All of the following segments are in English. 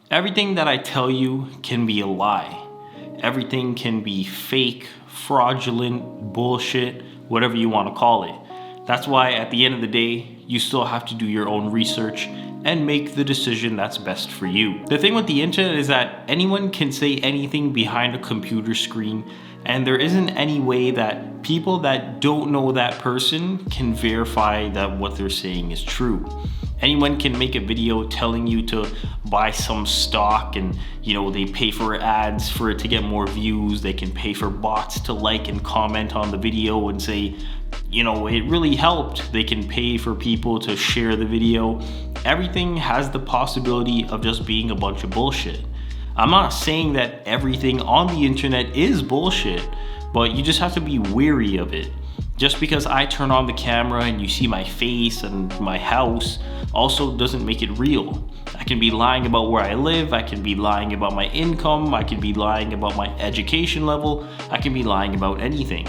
Everything that I tell you can be a lie. Everything can be fake, fraudulent, bullshit, whatever you want to call it. That's why at the end of the day, you still have to do your own research and make the decision that's best for you. The thing with the internet is that anyone can say anything behind a computer screen, and there isn't any way that people that don't know that person can verify that what they're saying is true. Anyone can make a video telling you to buy some stock, and they pay for ads for it to get more views. They can pay for bots to like and comment on the video and say, it really helped. They can pay for people to share the video. Everything has the possibility of just being a bunch of bullshit. I'm not saying that everything on the internet is bullshit, but you just have to be wary of it. Just because I turn on the camera and you see my face and my house also doesn't make it real. I can be lying about where I live, I can be lying about my income, I can be lying about my education level, I can be lying about anything.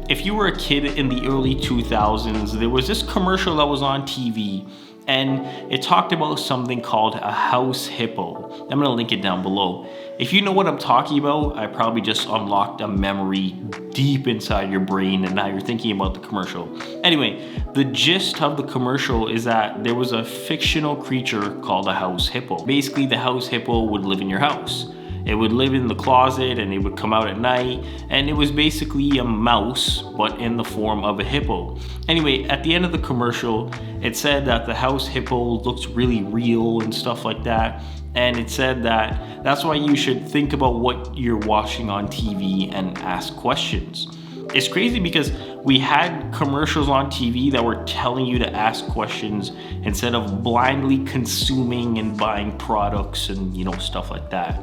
If you were a kid in the early 2000s, there was this commercial that was on TV, and it talked about something called a house hippo. I'm gonna link it down below. If you know what I'm talking about, I probably just unlocked a memory deep inside your brain and now you're thinking about the commercial. Anyway, the gist of the commercial is that there was a fictional creature called a house hippo. Basically, the house hippo would live in your house. It would live in the closet and it would come out at night, and it was basically a mouse but in the form of a hippo. Anyway, at the end of the commercial, it said that the house hippo looked really real and stuff like that, and it said that that's why you should think about what you're watching on TV and ask questions. It's crazy because we had commercials on TV that were telling you to ask questions instead of blindly consuming and buying products and stuff like that.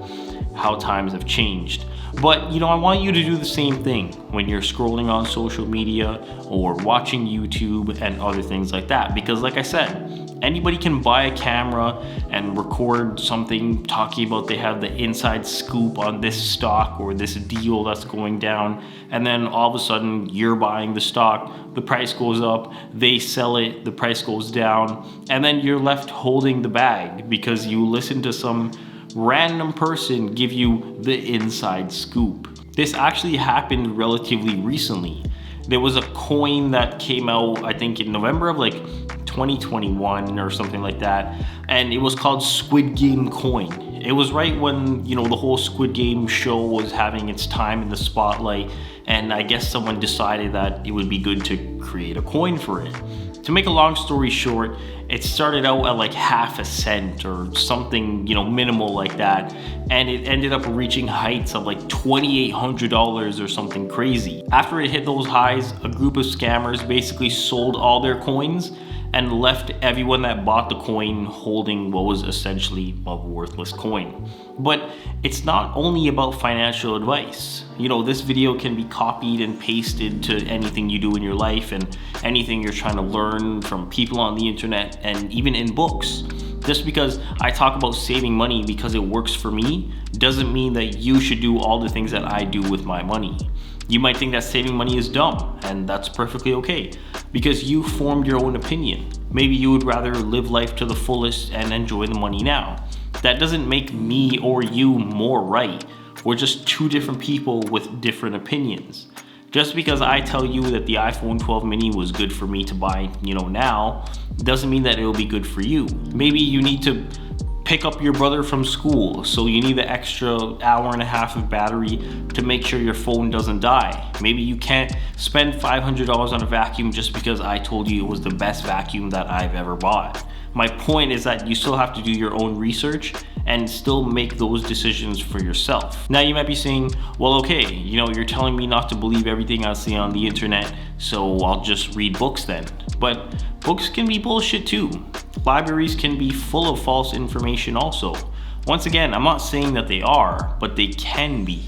How times have changed. But I want you to do the same thing when you're scrolling on social media or watching YouTube and other things like that, because like I said, anybody can buy a camera and record something talking about they have the inside scoop on this stock or this deal that's going down, and then all of a sudden you're buying the stock, the price goes up, they sell it, the price goes down, and then you're left holding the bag because you listened to some random person give you the inside scoop. This actually happened relatively recently. There was a coin that came out, I think in November of 2021 or something like that, and it was called Squidgame coin. It was right when the whole Squidgame show was having its time in the spotlight, and I guess someone decided that it would be good to create a coin for it. To make a long story short, it started out at half a cent or something, minimal like that, and it ended up reaching heights of $2,800 or something crazy. After it hit those highs, a group of scammers basically sold all their coins and left everyone that bought the coin holding what was essentially a worthless coin. But it's not only about financial advice. This video can be copied and pasted to anything you do in your life and anything you're trying to learn from people on the internet and even in books. Just because I talk about saving money because it works for me doesn't mean that you should do all the things that I do with my money. You might think that saving money is dumb, and that's perfectly okay, because you formed your own opinion. Maybe you would rather live life to the fullest and enjoy the money now. That doesn't make me or you more right. We're just two different people with different opinions. Just because I tell you that the iPhone 12 mini was good for me to buy, now, doesn't mean that it will be good for you. Maybe you need to pick up your brother from school, so you need the extra hour and a half of battery to make sure your phone doesn't die. Maybe you can't spend $500 on a vacuum just because I told you it was the best vacuum that I've ever bought. My point is that you still have to do your own research and still make those decisions for yourself. Now you might be saying, well, okay, you're telling me not to believe everything I see on the internet, so I'll just read books then. But books can be bullshit too. Libraries can be full of false information also. Once again, I'm not saying that they are, but they can be.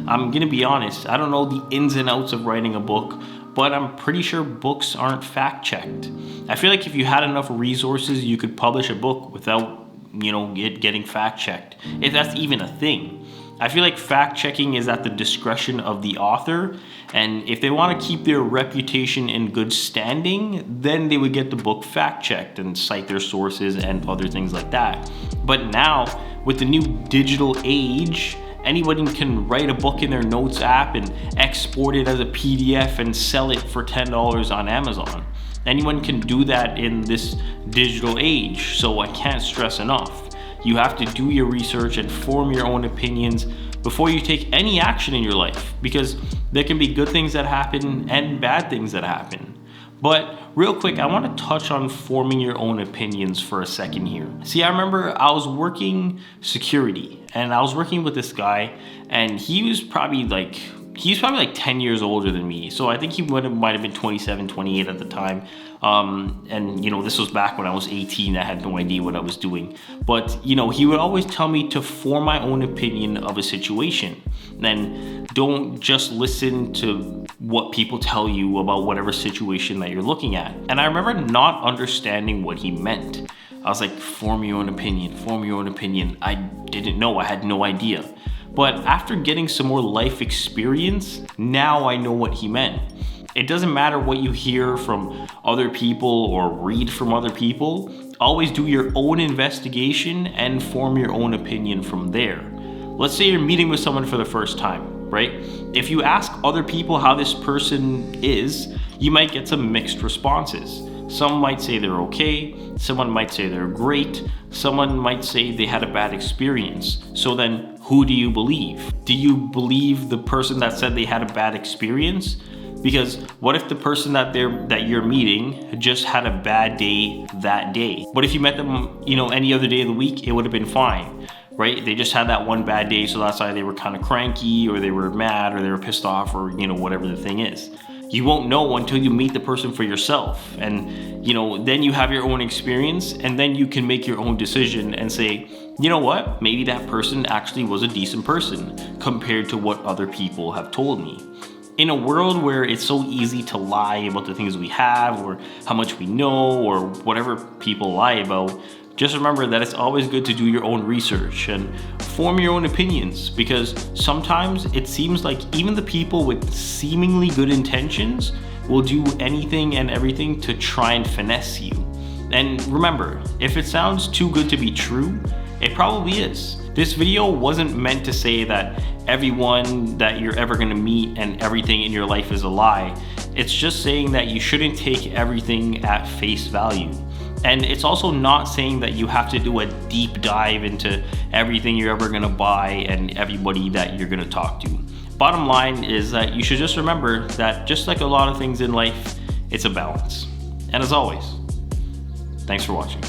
I'm gonna be honest, I don't know the ins and outs of writing a book, but I'm pretty sure books aren't fact-checked. I feel like if you had enough resources, you could publish a book without, it getting fact-checked, if that's even a thing. I feel like fact-checking is at the discretion of the author, and if they want to keep their reputation in good standing, then they would get the book fact-checked and cite their sources and other things like that. But now, with the new digital age, anybody can write a book in their notes app and export it as a PDF and sell it for $10 on Amazon. Anyone can do that in this digital age, so I can't stress enough. You have to do your research and form your own opinions before you take any action in your life, because there can be good things that happen and bad things that happen. But real quick, I want to touch on forming your own opinions for a second here. See, I remember I was working security and I was working with this guy, and he was probably like 10 years older than me. So I think he might have been 27, 28 at the time. And you know, this was back when I was 18. I had no idea what I was doing. But you know, he would always tell me to form my own opinion of a situation. Then don't just listen to what people tell you about whatever situation that you're looking at. And I remember not understanding what he meant. I was like, form your own opinion, form your own opinion. I didn't know, I had no idea. But after getting some more life experience, now I know what he meant. It doesn't matter what you hear from other people or read from other people. Always do your own investigation and form your own opinion from there. Let's say you're meeting with someone for the first time, right? If you ask other people how this person is, you might get some mixed responses. Some might say they're okay, someone might say they're great, someone might say they had a bad experience. So then who do you believe? Do you believe the person that said they had a bad experience? Because what if the person that you're meeting just had a bad day that day? What if you met them, you know, any other day of the week? It would have been fine, right? They just had that one bad day, so that's why they were kind of cranky, or they were mad, or they were pissed off, or you know, whatever the thing is. You won't know until you meet the person for yourself, and you know, then you have your own experience, and then you can make your own decision and say, you know what, maybe that person actually was a decent person compared to what other people have told me. In a world where it's so easy to lie about the things we have, or how much we know, or whatever people lie about, just remember that it's always good to do your own research and form your own opinions, because sometimes it seems like even the people with seemingly good intentions will do anything and everything to try and finesse you. And remember, if it sounds too good to be true, it probably is. This video wasn't meant to say that everyone that you're ever gonna meet and everything in your life is a lie. It's just saying that you shouldn't take everything at face value. And it's also not saying that you have to do a deep dive into everything you're ever gonna buy and everybody that you're gonna talk to. Bottom line is that you should just remember that just like a lot of things in life, it's a balance. And as always, thanks for watching.